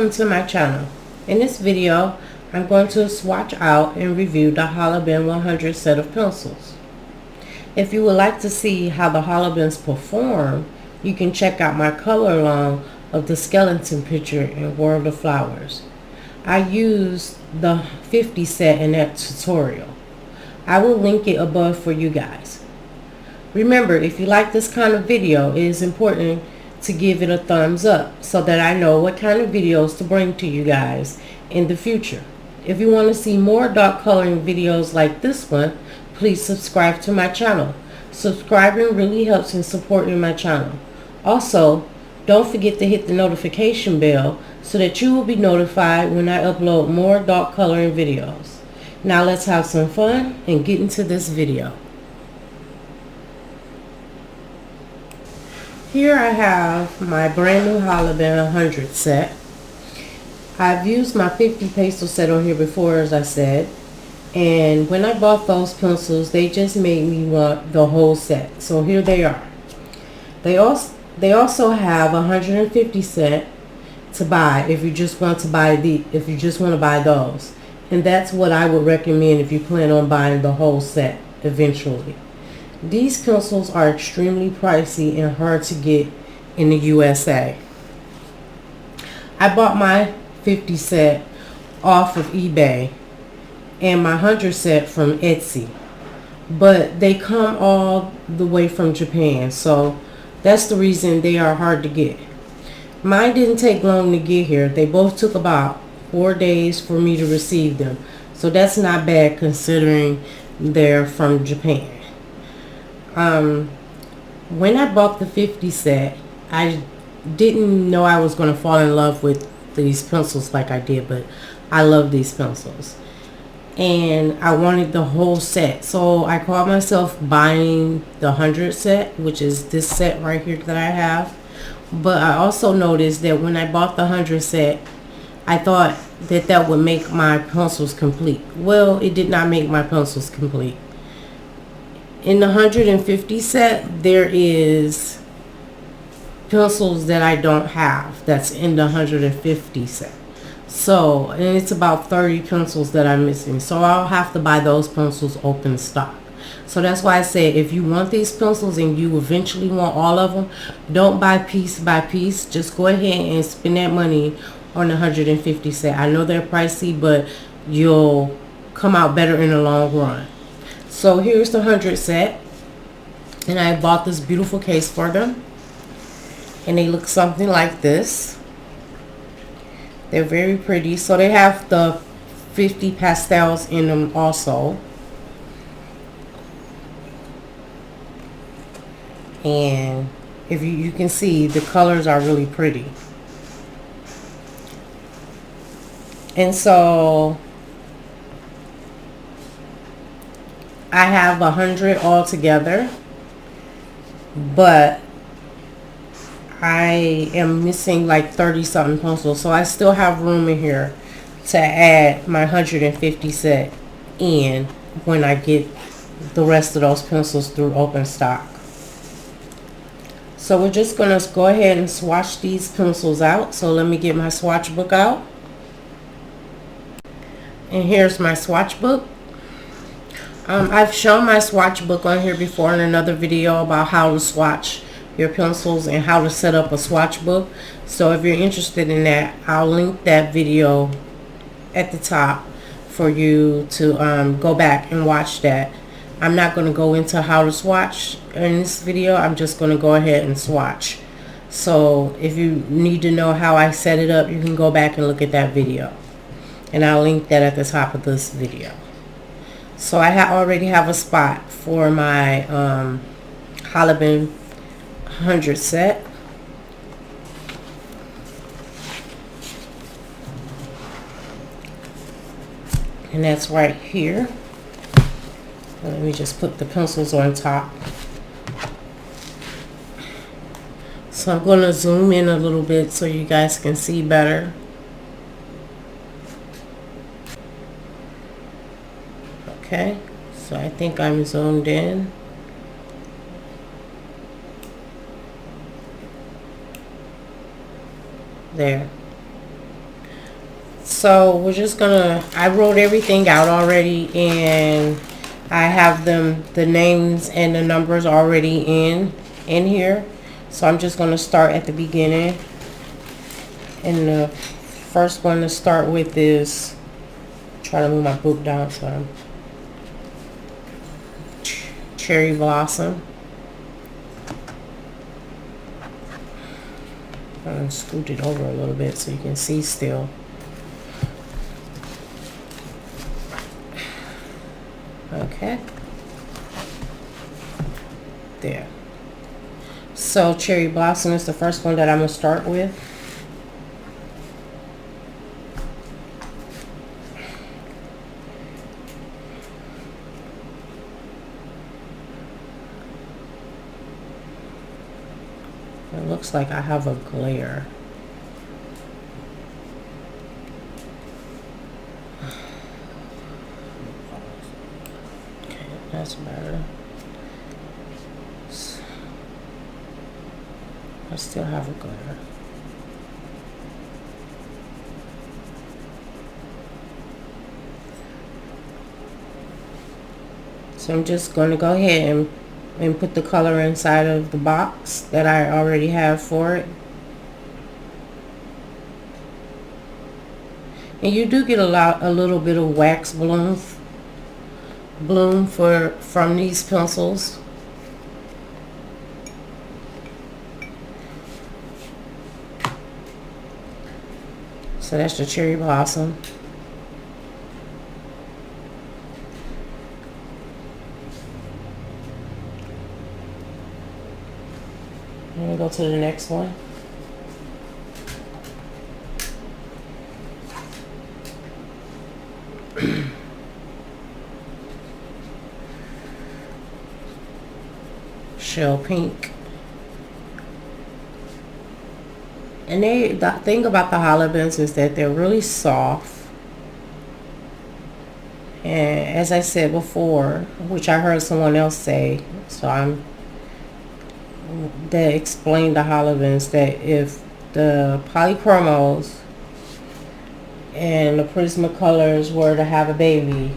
welcome to my channel. In this video, I'm going to swatch out and review the Holbein 100 set of pencils. If you would like to see how the Holbeins perform, you can check out my color along of the skeleton picture in World of Flowers. I used the 50 set in that tutorial. I will link it above for you guys. Remember, if you like this kind of video, it is important to give it a thumbs up so that I know what kind of videos to bring to you guys in the future. If you want to see more dark coloring videos like this one, please subscribe to my channel. Subscribing really helps in supporting my channel. Also, don't forget to hit the notification bell so that you will be notified when I upload more dark coloring videos. Now let's have some fun and get into this video. Here I have my brand new Holbein 100 set. I've used my 50 pencil set on here before, as I said, and when I bought those pencils, they just made me want the whole set. So here they are. They also have a 150 set to buy if you just want to buy those, and that's what I would recommend if you plan on buying the whole set eventually. These pencils are extremely pricey and hard to get in the USA. I bought my 50 set off of eBay and my 100 set from Etsy, but they come all the way from Japan, so that's the reason they are hard to get. Mine didn't take long to get here. They both took about 4 days for me to receive them, so that's not bad considering they're from Japan. When I bought the 50 set, I didn't know I was going to fall in love with these pencils like I did, but I love these pencils and I wanted the whole set, so I caught myself buying the 100 set, which is this set right here that I have. But I also noticed that when I bought the 100 set, I thought that that would make my pencils complete. Well, it did not make my pencils complete. In the 150 set, there is pencils that I don't have that's in the 150 set. So, and it's about 30 pencils that I'm missing. So I'll have to buy those pencils open stock. So that's why I say if you want these pencils and you eventually want all of them, don't buy piece by piece. Just go ahead and spend that money on the 150 set. I know they're pricey, but you'll come out better in the long run. So here's the 100 set, and I bought this beautiful case for them, and they look something like this. They're very pretty. So they have the 50 pastels in them also, and if you can see, the colors are really pretty. And so I have 100 altogether, but I am missing like 30 something pencils, so I still have room in here to add my 150 set in when I get the rest of those pencils through open stock. So we're just going to go ahead and swatch these pencils out. So let me get my swatch book out. And here's my swatch book. I've shown my swatch book on here before in another video about how to swatch your pencils and how to set up a swatch book. So if you're interested in that, I'll link that video at the top for you to go back and watch that. I'm not going to go into how to swatch in this video. I'm just going to go ahead and swatch. So if you need to know how I set it up, you can go back and look at that video, and I'll link that at the top of this video. So I already have a spot for my Holbein 100 set. And that's right here. Let me just put the pencils on top. So I'm going to zoom in a little bit so you guys can see better. Okay, so I think I'm zoomed in. There. So we're just gonna, I wrote everything out already, and I have the names and the numbers already in here. So I'm just gonna start at the beginning. And the first one to start with is, try to move my book down so I'm, Cherry Blossom. I'm gonna scoot it over a little bit so you can see still. Okay. There. So Cherry Blossom is the first one that I'm gonna start with. It looks like I have a glare. Okay, that's better. I still have a glare. So I'm just going to go ahead and put the color inside of the box that I already have for it. And you do get a little bit of wax bloom from these pencils. So that's the Cherry Blossom. And we go to the next one. Shell Pink. And the thing about the Holbeins is that they're really soft. And as I said before, which I heard someone else say, so that explained the Holbeins, that if the polychromos and the Prismacolors were to have a baby,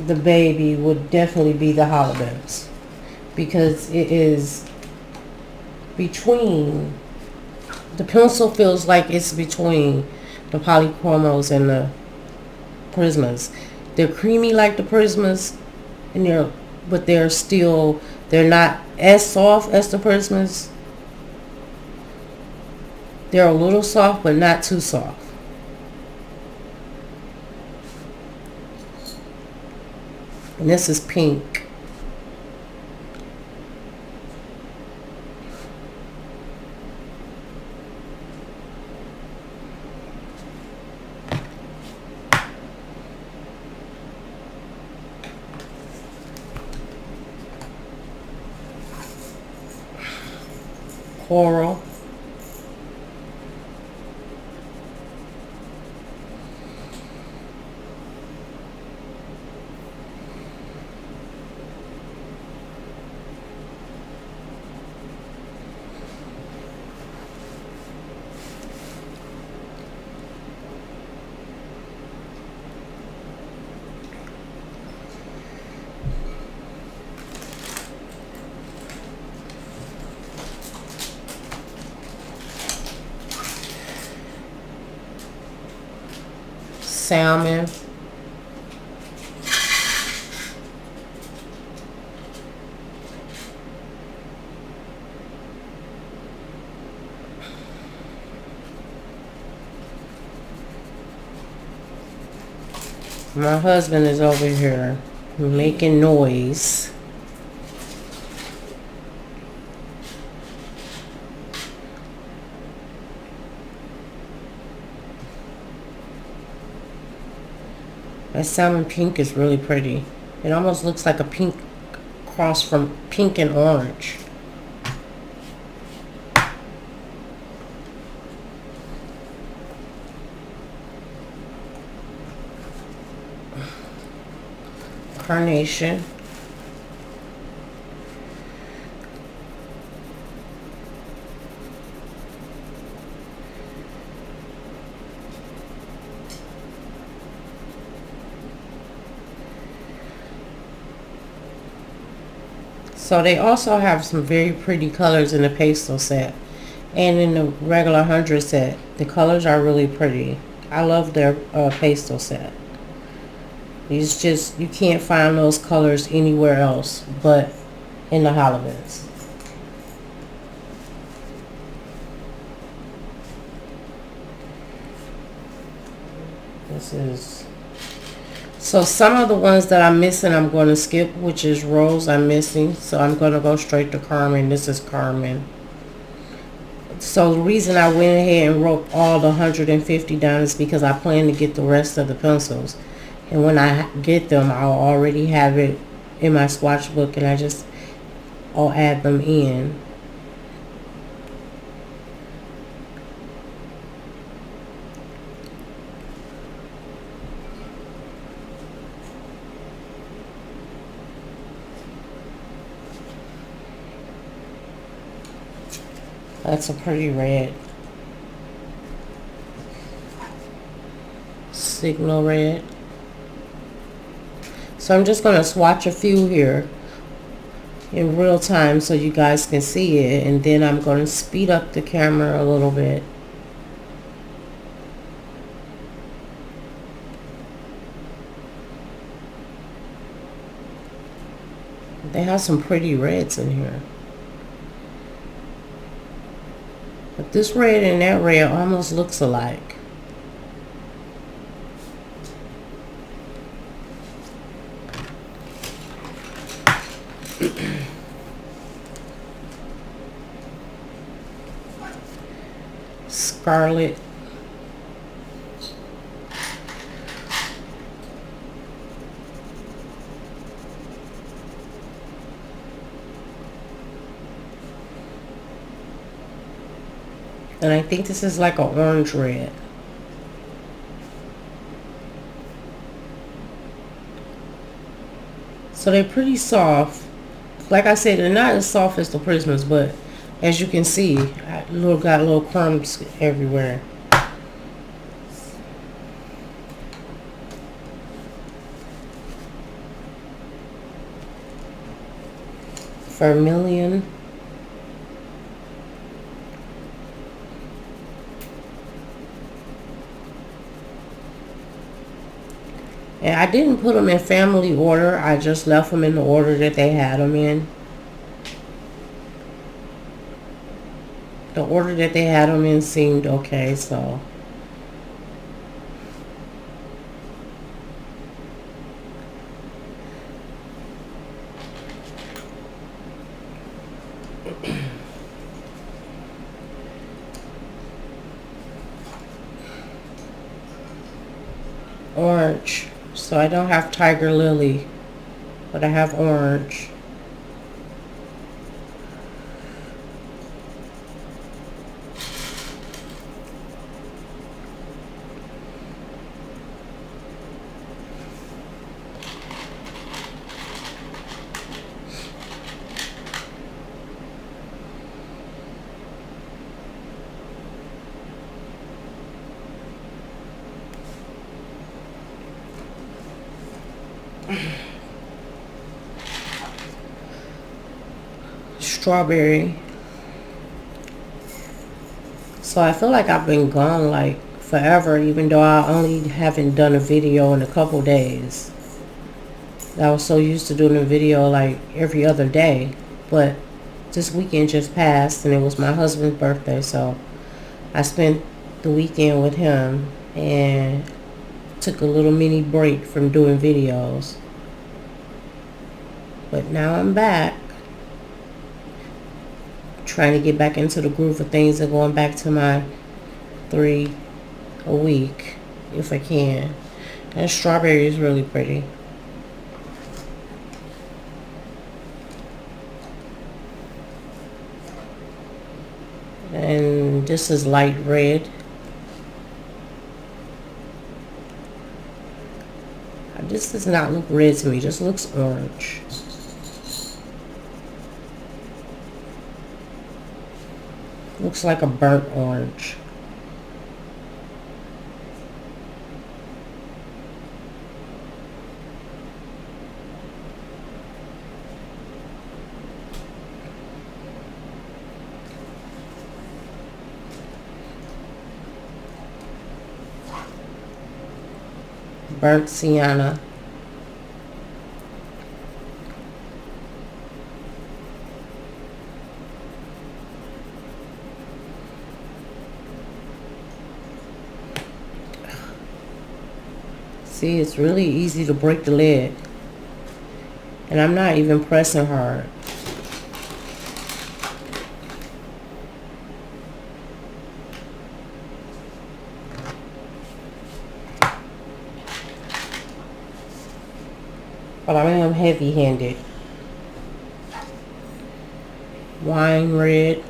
the baby would definitely be the Holbeins, because it is between, the pencil feels like it's between the polychromos and the Prismas. They're creamy like the Prismas, and they're not as soft as the Prismas. They're a little soft, but not too soft. And this is pink. Coral. Salmon. My husband is over here making noise. That salmon pink is really pretty. It almost looks like a pink cross from pink and orange. Carnation. So they also have some very pretty colors in the pastel set. And in the regular 100 set, the colors are really pretty. I love their pastel set. It's just, you can't find those colors anywhere else but in the Hollowens. This is... So some of the ones that I'm missing, I'm going to skip, which is Rose I'm missing. So I'm going to go straight to Carmen. This is Carmen. So the reason I went ahead and wrote all the 150 down is because I plan to get the rest of the pencils. And when I get them, I'll already have it in my swatch book, and I'll add them in. That's a pretty red. Signal red. So I'm just going to swatch a few here in real time so you guys can see it. And then I'm going to speed up the camera a little bit. They have some pretty reds in here. But this red and that red almost looks alike. Scarlet. And I think this is like an orange red. So they're pretty soft. Like I said, they're not as soft as the Prismas, but as you can see, I got little crumbs everywhere. Vermilion. And I didn't put them in family order. I just left them in the order that they had them in. The order that they had them in seemed okay, so. Orange. So I don't have Tiger Lily, but I have orange. Strawberry. So I feel like I've been gone like forever, even though I only haven't done a video in a couple days. I was so used to doing a video like every other day, but this weekend just passed and it was my husband's birthday, so I spent the weekend with him and took a little mini break from doing videos. But now I'm back, trying to get back into the groove of things and going back to my 3 a week if I can. And strawberry is really pretty. And this is light red. This does not look red to me, just looks orange. Looks like a burnt orange. burnt sienna. See, it's really easy to break the lid. And I'm not even pressing hard. But I am heavy-handed. Wine red.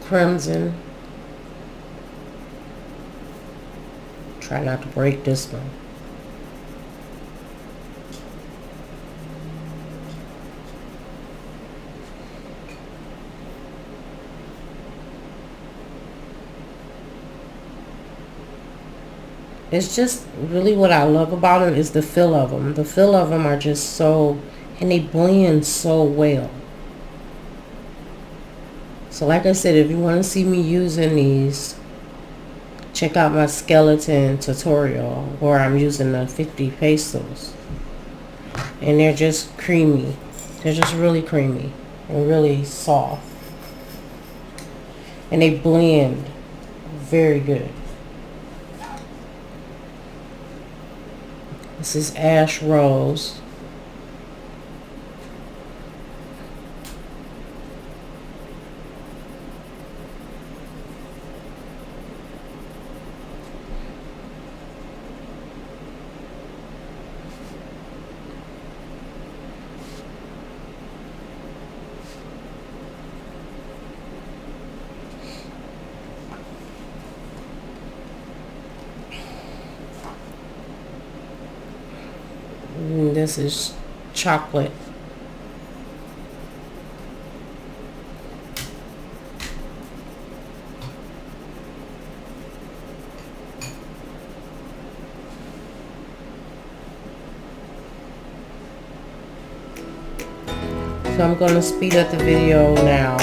Crimson. Try not to break this one. It's just really what I love about them is the feel of them. The feel of them are just so, and they blend so well. So like I said, if you want to see me using these, check out my skeleton tutorial where I'm using the 50 pesos. And they're just creamy. They're just really creamy and really soft. And they blend very good. This is Ash Rose. And this is chocolate. So I'm going to speed up the video now.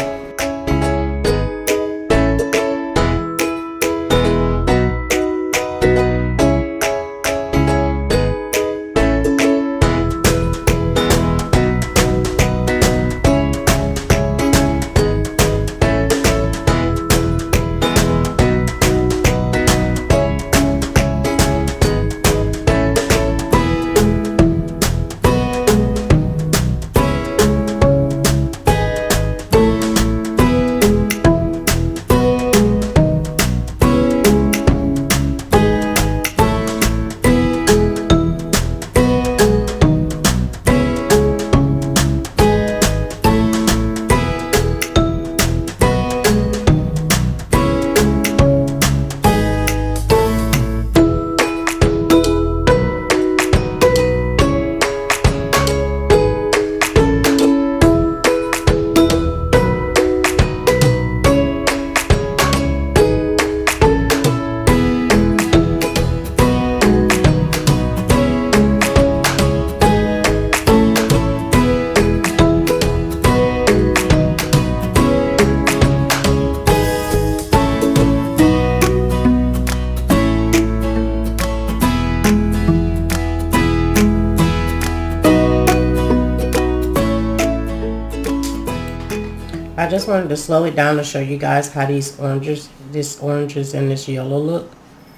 I just wanted to slow it down to show you guys how these oranges, this oranges and this yellow look.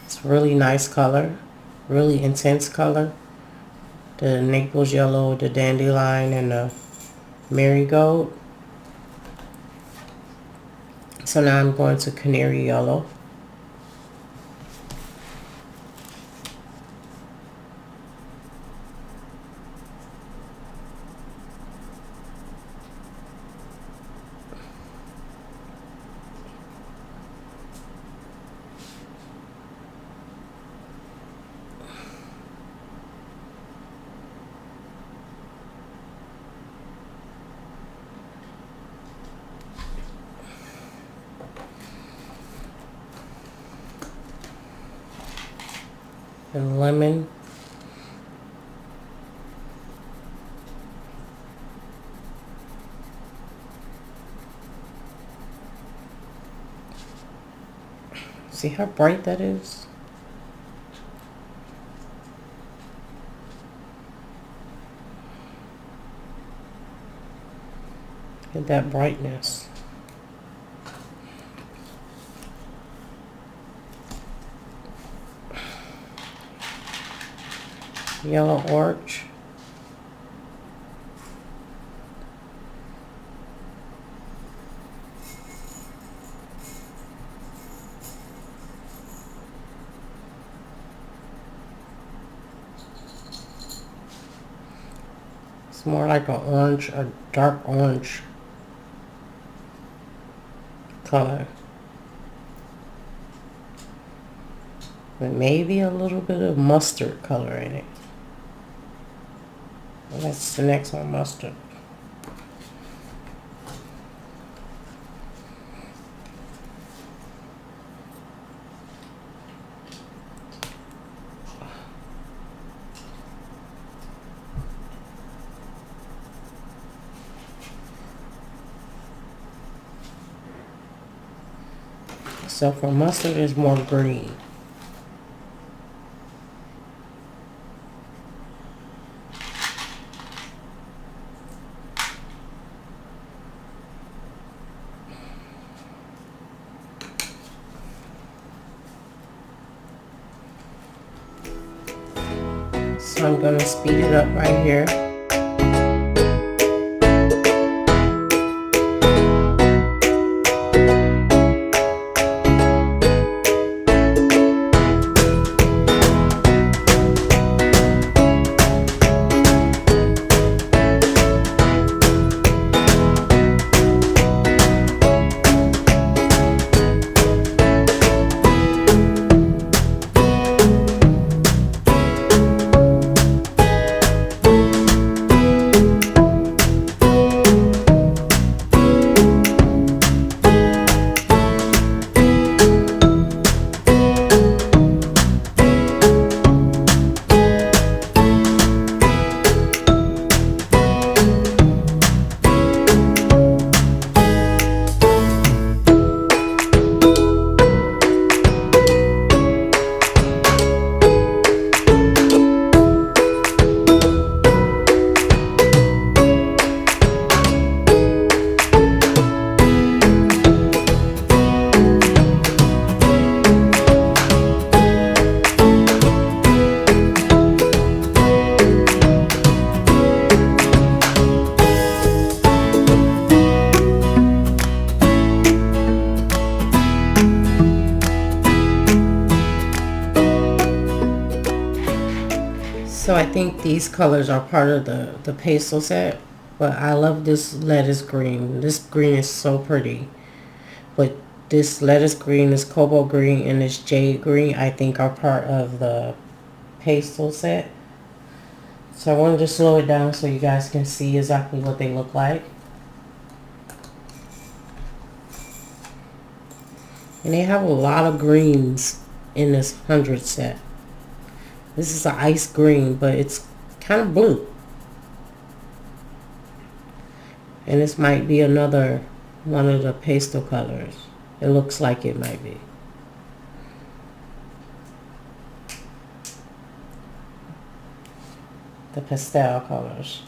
It's really nice color, really intense color. The Naples yellow, the dandelion, and the marigold. So now I'm going to canary yellow. and lemon. See how bright that is? Get that brightness. Yellow orange. It's more like an orange, a dark orange color. But maybe a little bit of mustard color in it. And that's the next one, mustard. So for mustard is more green. So I'm going to speed it up right here. So I think these colors are part of the pastel set, but I love this lettuce green. This green is so pretty. But this lettuce green, this cobalt green, and this jade green, I think are part of the pastel set. So I wanted to slow it down so you guys can see exactly what they look like. And they have a lot of greens in this 100 set. This is an ice green, but it's kind of blue. And this might be another one of the pastel colors. It looks like it might be. The pastel colors.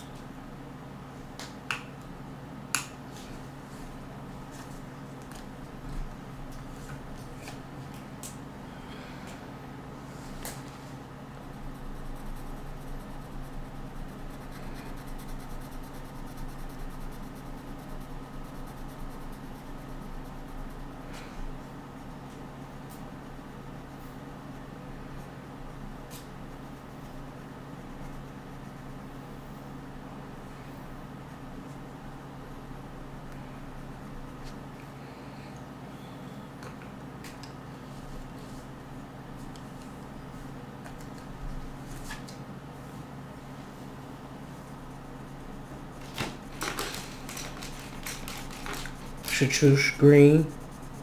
Chartreuse green,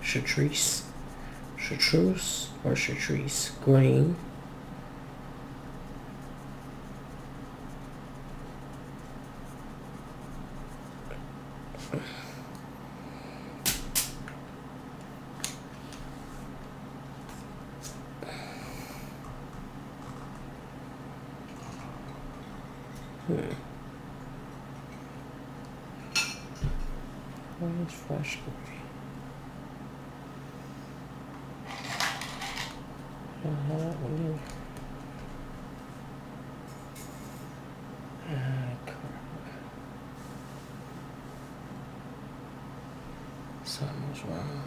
chartreuse or chartreuse green. Where's fresh gray? Something's wrong.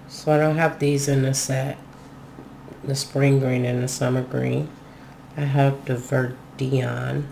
So I don't have these in the set. The spring green and the summer green. I have the Verdion.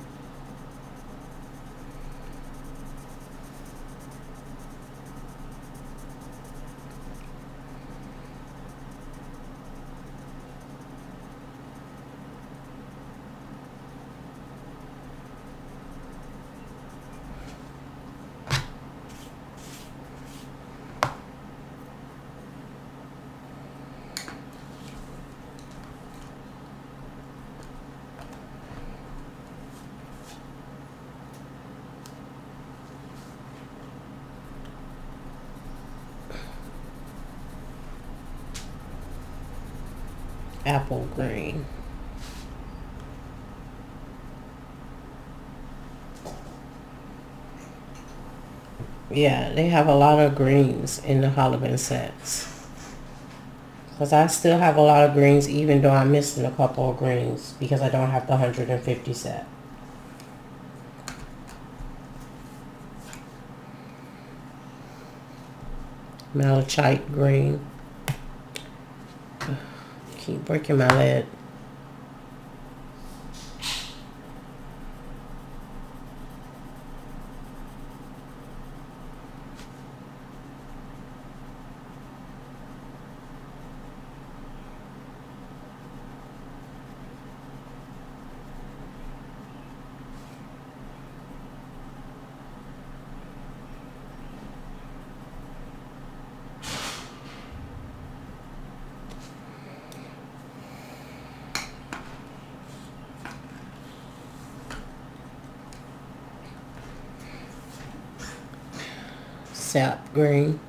Apple green. Yeah, they have a lot of greens in the Holbein sets. Because I still have a lot of greens even though I'm missing a couple of greens because I don't have the 150 set. Malachite green. Keep breaking my lid. Sap green.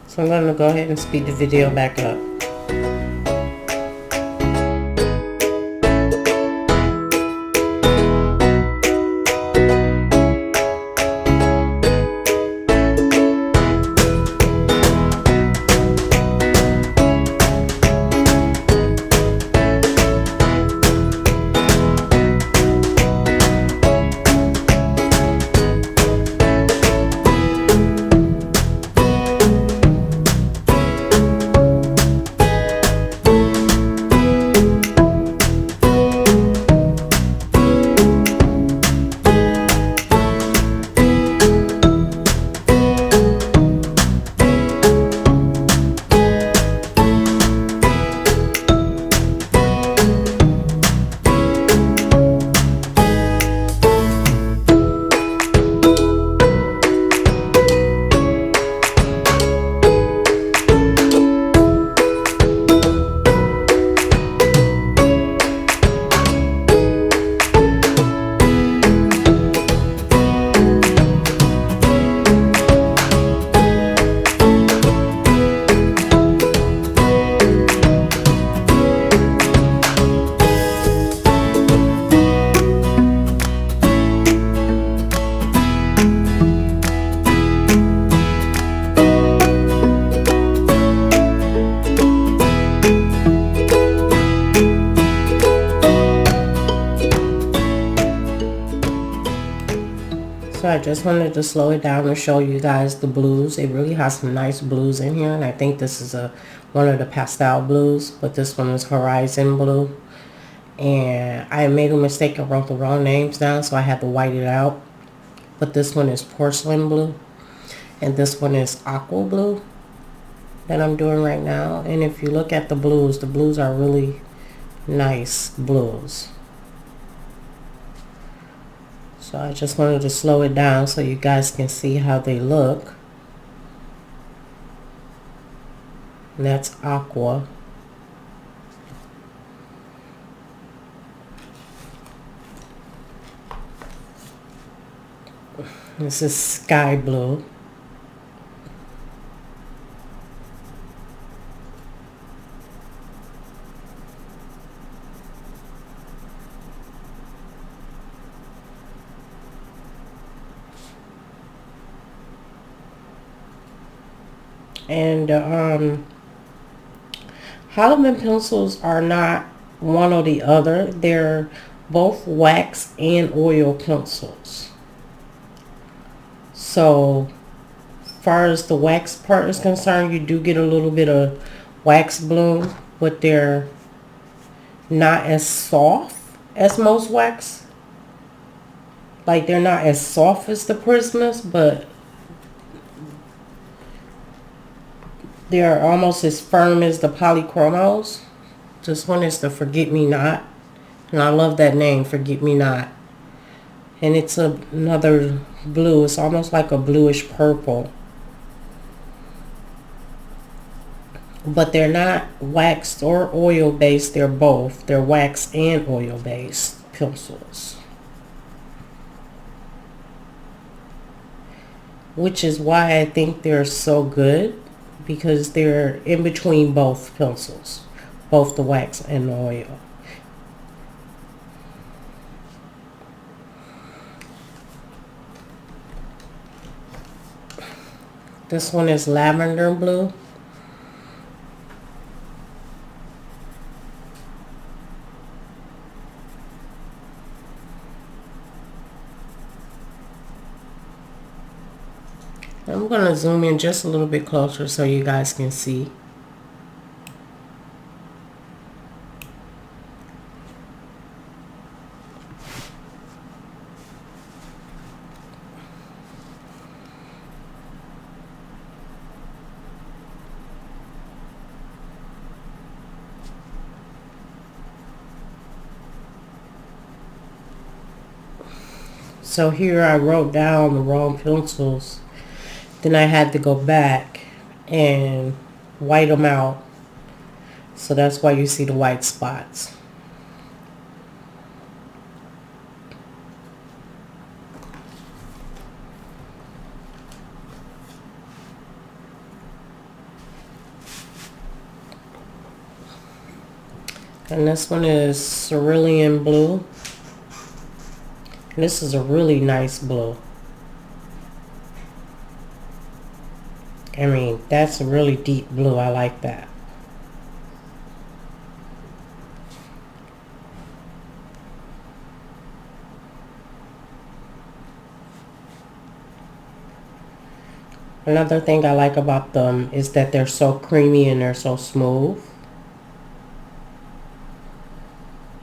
So I'm going to go ahead and speed the video back up. So I just wanted to slow it down and show you guys the blues. It really has some nice blues in here, and I think this is one of the pastel blues, but this one is Horizon Blue. And I made a mistake and wrote the wrong names down, so I had to white it out. But this one is Porcelain Blue, and this one is Aqua Blue. that I'm doing right now. And if you look at the blues are really nice blues. So I just wanted to slow it down so you guys can see how they look. And that's aqua. This is sky blue. And Holbein pencils are not one or the other. They're both wax and oil pencils. So far as the wax part is concerned, you do get a little bit of wax bloom, but they're not as soft as most wax. Like, they're not as soft as the Prismas, but they're almost as firm as the polychromos. This one is the Forget Me Not, and I love that name, Forget Me Not. And it's another blue. It's almost like a bluish purple. But they're not waxed or oil based. They're both. They're wax and oil based pencils. Which is why I think they're so good, because they're in between both pencils, both the wax and the oil. This one is lavender blue. I'm going to zoom in just a little bit closer so you guys can see. So here I wrote down the wrong pencils. Then I had to go back and white them out. So that's why you see the white spots. And this one is cerulean blue. This is a really nice blue. I mean, that's a really deep blue. I like that. Another thing I like about them is that they're so creamy and they're so smooth.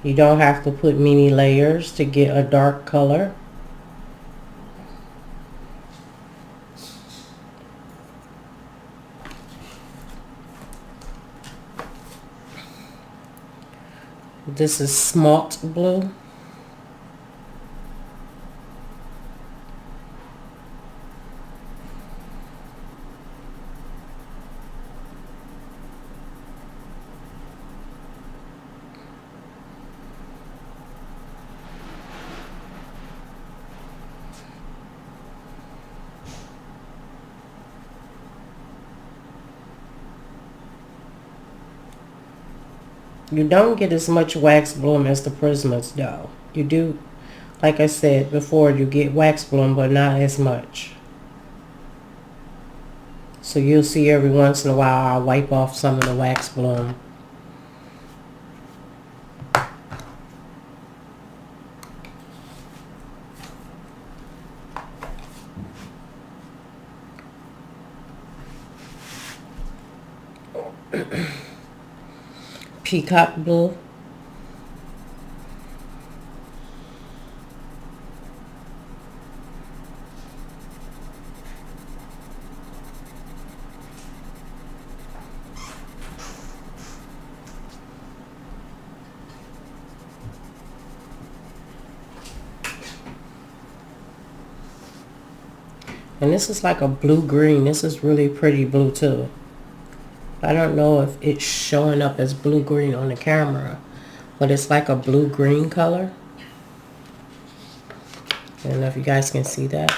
You don't have to put many layers to get a dark color. This is smalt blue. You don't get as much wax bloom as the Prismas though. You do, like I said before, you get wax bloom, but not as much. So you'll see every once in a while I'll wipe off some of the wax bloom. Peacock blue. And this is like a blue-green. This is really pretty blue too. I don't know if it's showing up as blue-green on the camera, but it's like a blue-green color. I don't know if you guys can see that.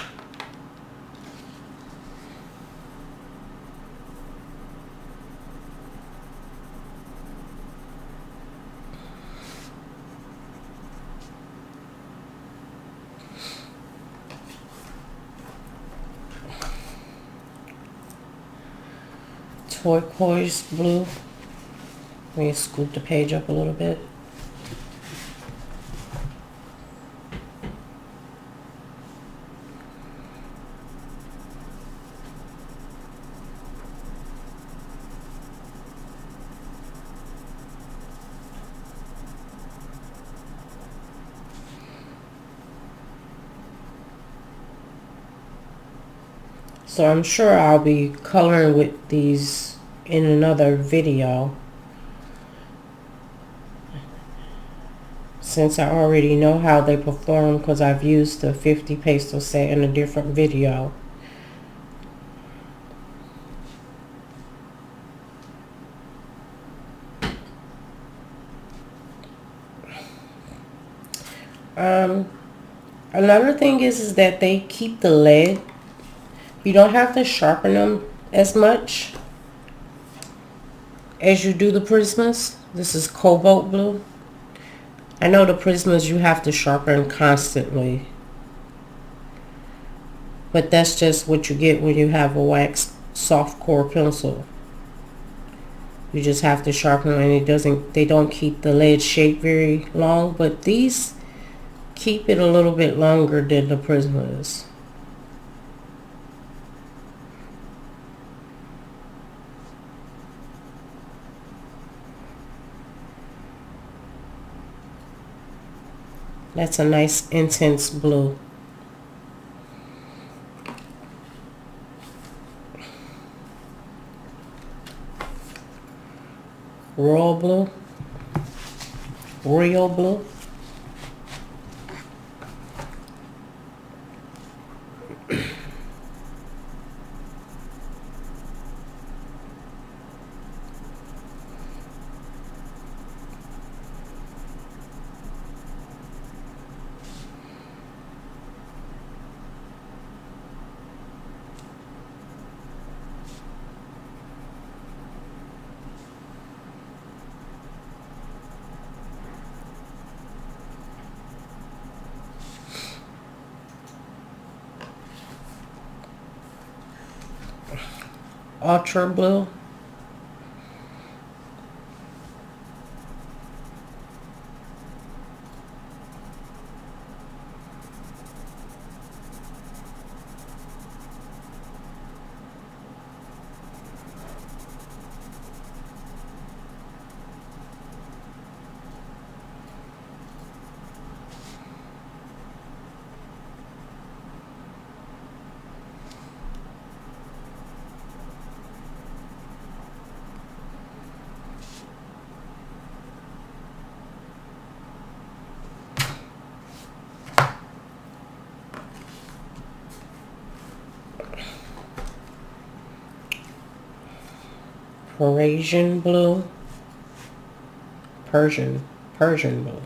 Turquoise blue. Let me scoop the page up a little bit. So I'm sure I'll be coloring with these in another video, since I already know how they perform because I've used the 50 pastel set in a different video. Another thing is that they keep the lead. You don't have to sharpen them as much as you do the Prismas. This is cobalt blue. I know the Prismas you have to sharpen constantly, but that's just what you get when you have a wax soft core pencil. You just have to sharpen them, and they don't keep the lead shape very long, but these keep it a little bit longer than the Prismas. That's a nice intense blue. Royal blue. Royal blue. Ultra blue. Persian blue. Persian blue.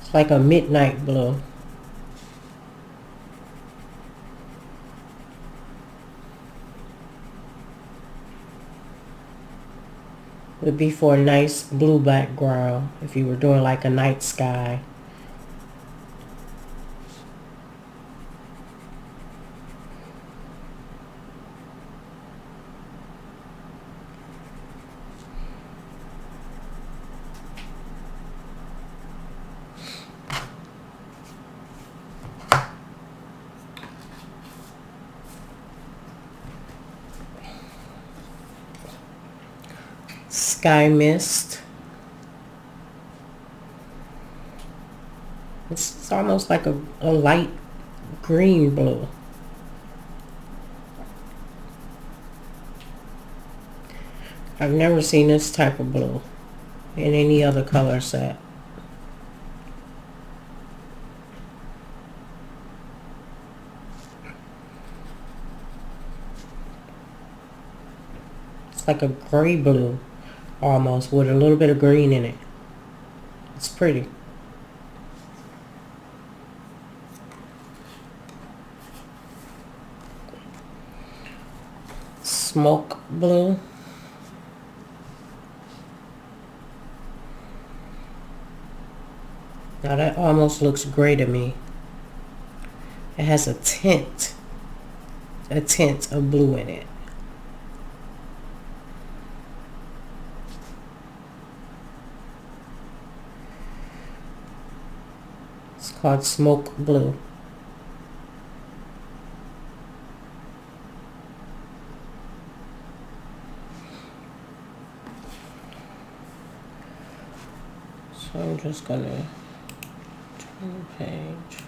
It's like a midnight blue. Would be for a nice blue background if you were doing like a night sky. Sky mist. It's almost like a light green blue. I've never seen this type of blue in any other color set. It's like a gray blue almost with a little bit of green in it. It's pretty. Smoke blue. Now that almost looks gray to me. It has a tint of blue in it. It's called smoke blue. So I'm just gonna turn the page.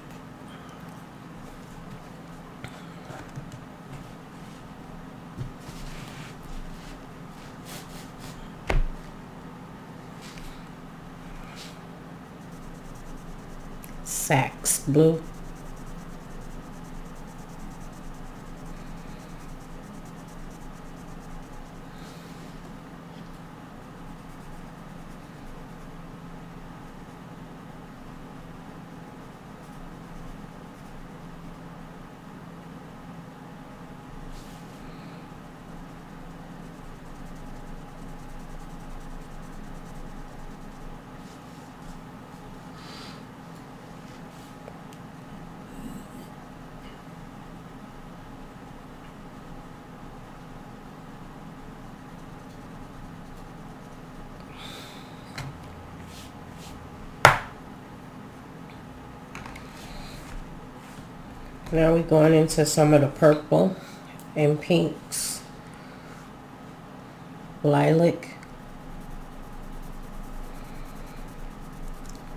Sax blue. Now we're going into some of the purple and pinks. Lilac.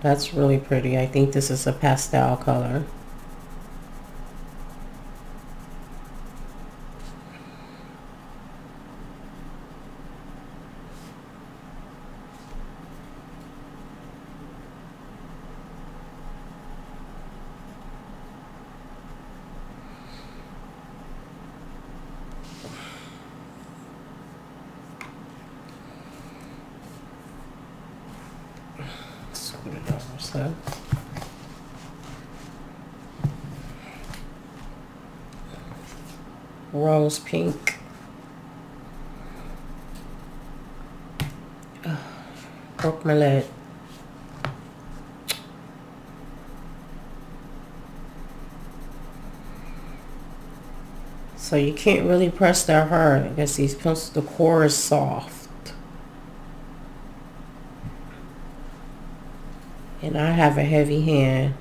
That's really pretty. I think this is a pastel color. So rose pink. Broke my leg. So you can't really press that hard. I guess these pencils, the core is soft. And I have a heavy hand.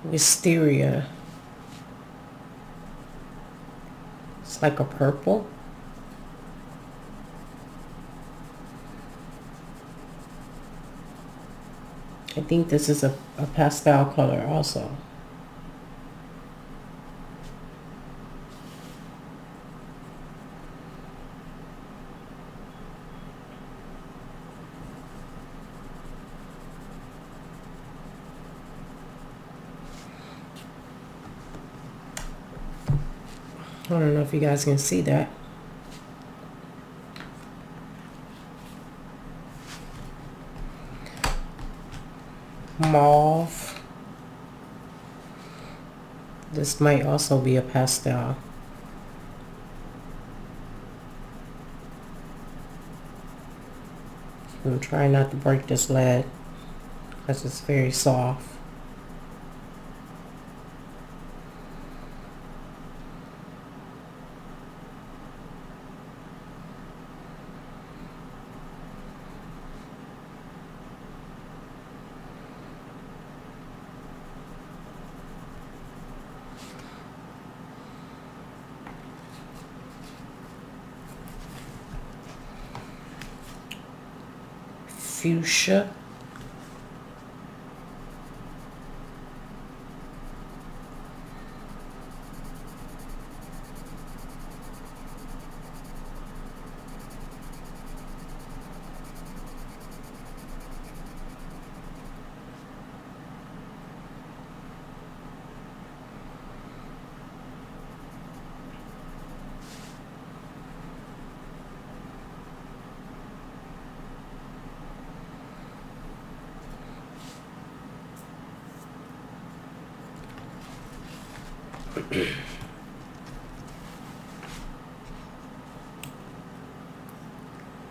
Wisteria. It's like a purple. I think this is a pastel color also. I don't know if you guys can see that. Mauve. This might also be a pastel. I'm trying not to break this lead because it's very soft. fuchsia.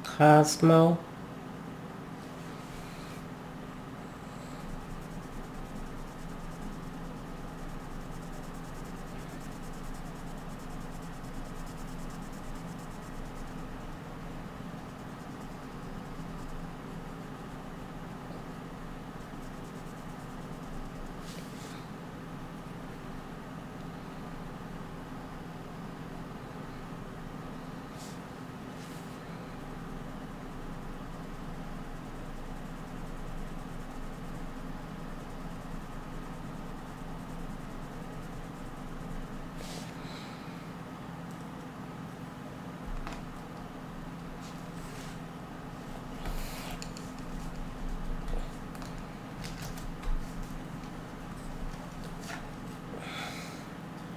Cosmo.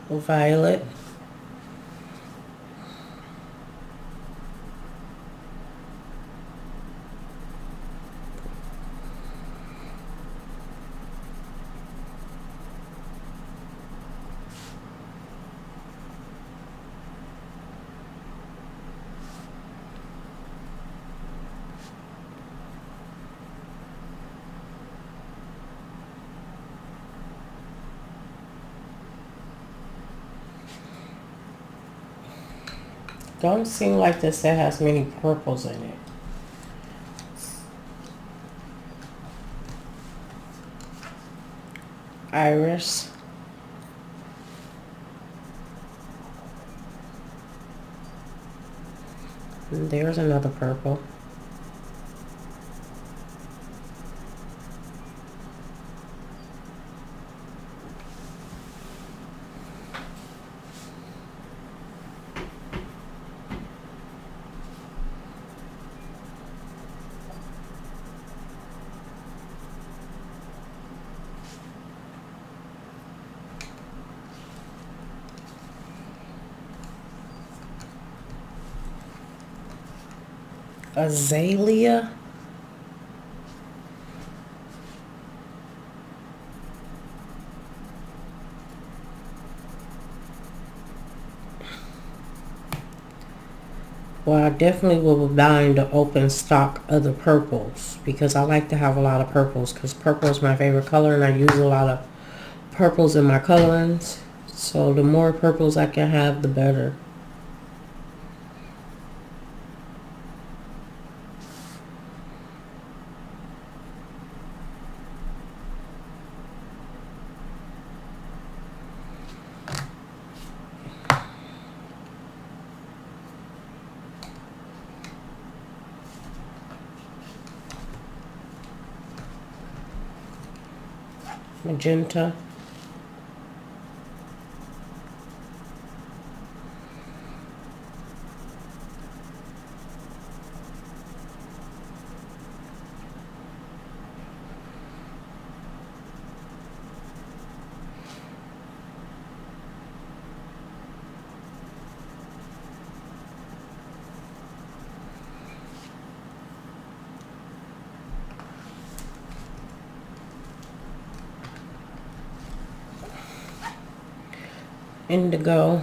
Violet. Don't seem like this set has many purples in it. Iris. And there's another purple. Azalea. Well, I definitely will be buying to open stock of the purples because I like to have a lot of purples because purple is my favorite color and I use a lot of purples in my colorings. So the more purples I can have, the better. Magenta. Indigo.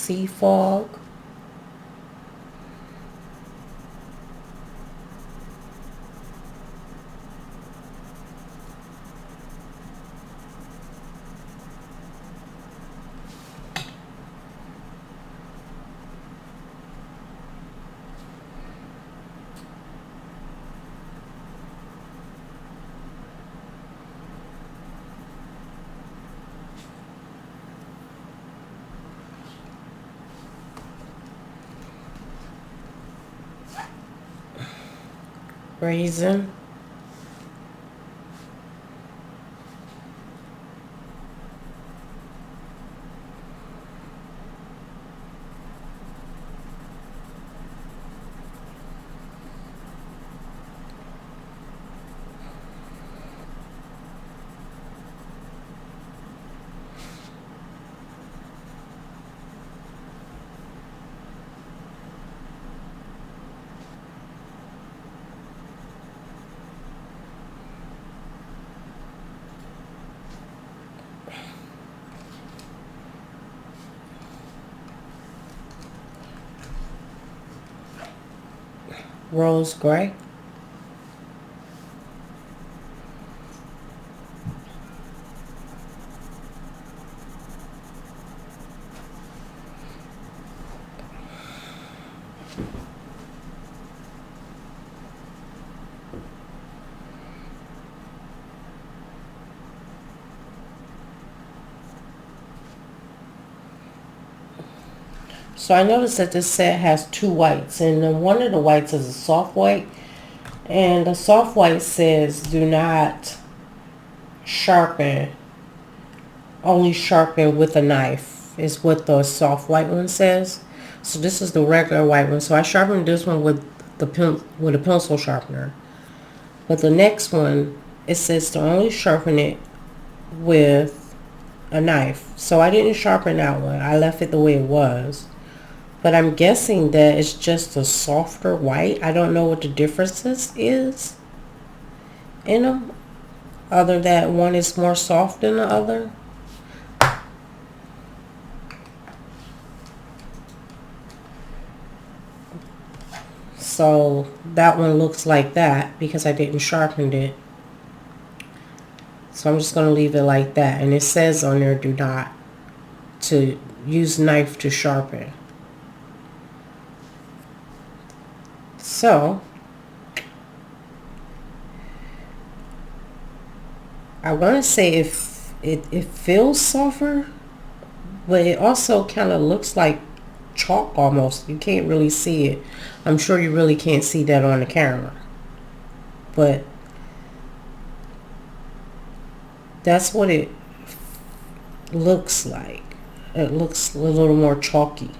sea fog. Raisin. Rose gray. So I noticed that this set has two whites, and one of the whites is a soft white, and the soft white says do not sharpen, only sharpen with a knife is what the soft white one says. So this is the regular white one. So I sharpened this one with a pencil sharpener, but the next one, it says to only sharpen it with a knife. So I didn't sharpen that one. I left it the way it was. But I'm guessing that it's just a softer white. I don't know what the differences is in them, other than one is more soft than the other. So that one looks like that because I didn't sharpen it. So I'm just going to leave it like that. And it says on there, do not to use knife to sharpen. So I want to say if it feels softer, but it also kind of looks like chalk almost. You can't really see it. I'm sure you really can't see that on the camera, but that's what it looks like. It looks a little more chalky.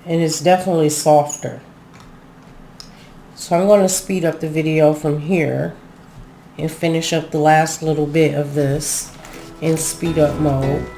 And it's definitely softer. So I'm going to speed up the video from here and finish up the last little bit of this in speed up mode.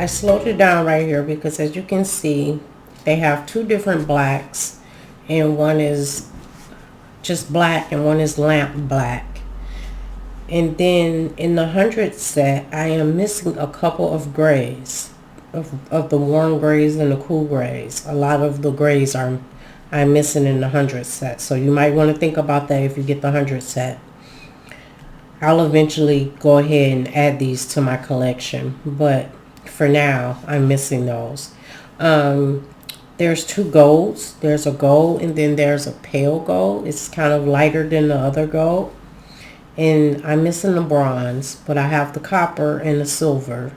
I slowed it down right here because as you can see, they have two different blacks, and one is just black and one is lamp black. And then in the 100 set, I am missing a couple of grays, of the warm grays and the cool grays. A lot of the grays I'm missing in the 100 set. So you might want to think about that if you get the 100 set. I'll eventually go ahead and add these to my collection, but for now I'm missing those. There's two golds. There's a gold and then there's a pale gold. It's kind of lighter than the other gold. And I'm missing the bronze, but I have the copper and the silver.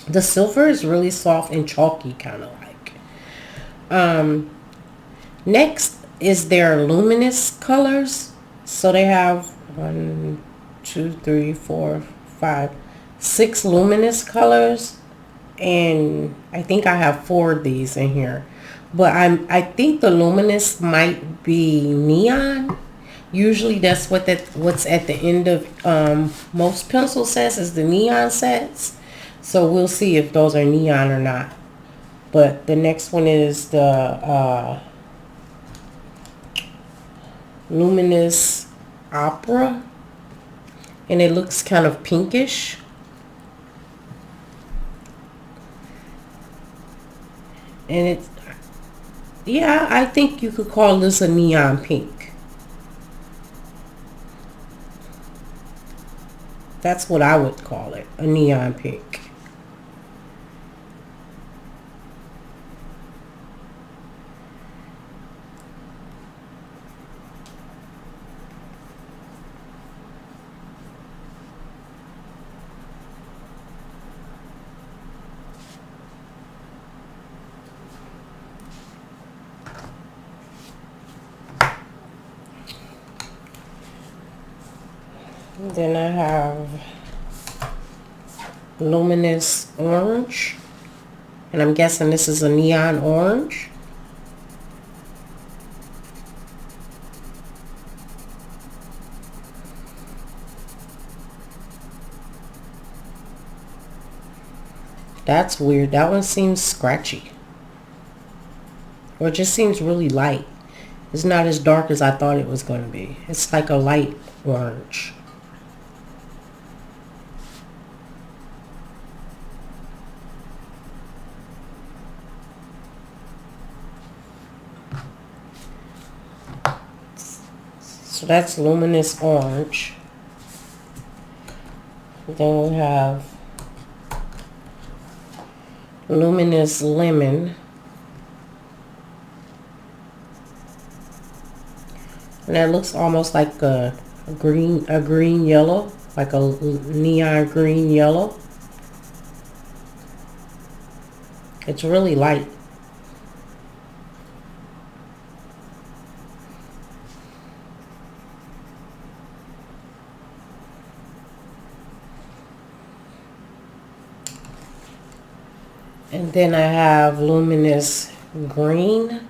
The silver is really soft and chalky, kind of like. Next is their luminous colors. So they have 1, 2, 3, 4, 5, 6 luminous colors. And I think I have 4 of these in here. But I think the luminous might be neon. Usually that's what's at the end of most pencil sets is the neon sets. So we'll see if those are neon or not. But the next one is the luminous opera. And it looks kind of pinkish. And it's, yeah, I think you could call this a neon pink. That's what I would call it, a neon pink. Then I have luminous orange, and I'm guessing this is a neon orange. That's weird. That one seems scratchy, or it just seems really light. It's not as dark as I thought it was going to be. It's like a light orange. So that's luminous orange. Then we have luminous lemon. And that looks almost like a green yellow, like a neon green yellow. It's really light. And then I have luminous green.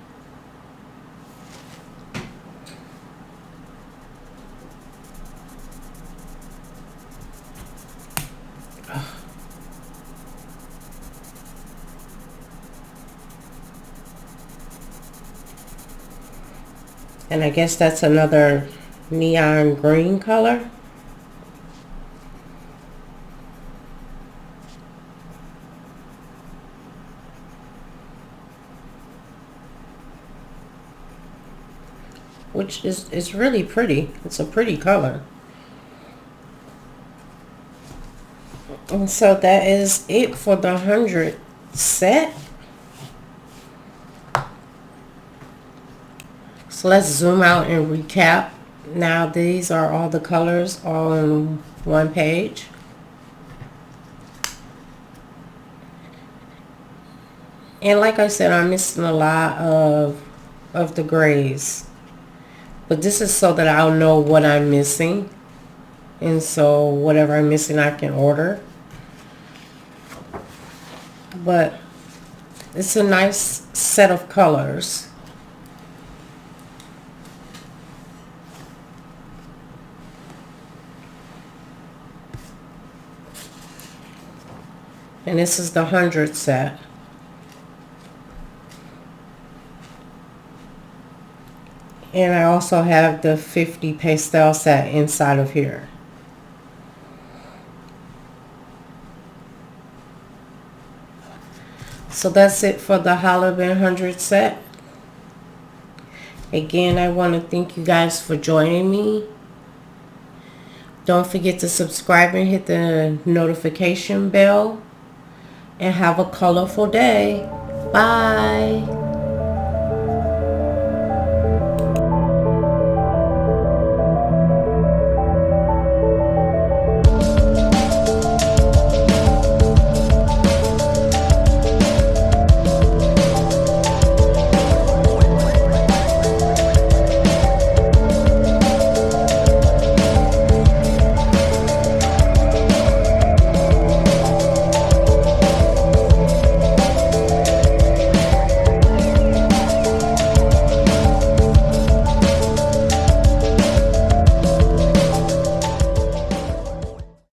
And I guess that's another neon green color. Which is really pretty. It's a pretty color. And so that is it for the 100 set. So let's zoom out and recap. Now these are all the colors all in one page. And like I said, I'm missing a lot of the grays. But this is so that I'll know what I'm missing. And so whatever I'm missing, I can order. But it's a nice set of colors. And this is the 100 set. And I also have the 50 pastel set inside of here. So that's it for the Holbein 100 set. Again, I want to thank you guys for joining me. Don't forget to subscribe and hit the notification bell. And have a colorful day. Bye.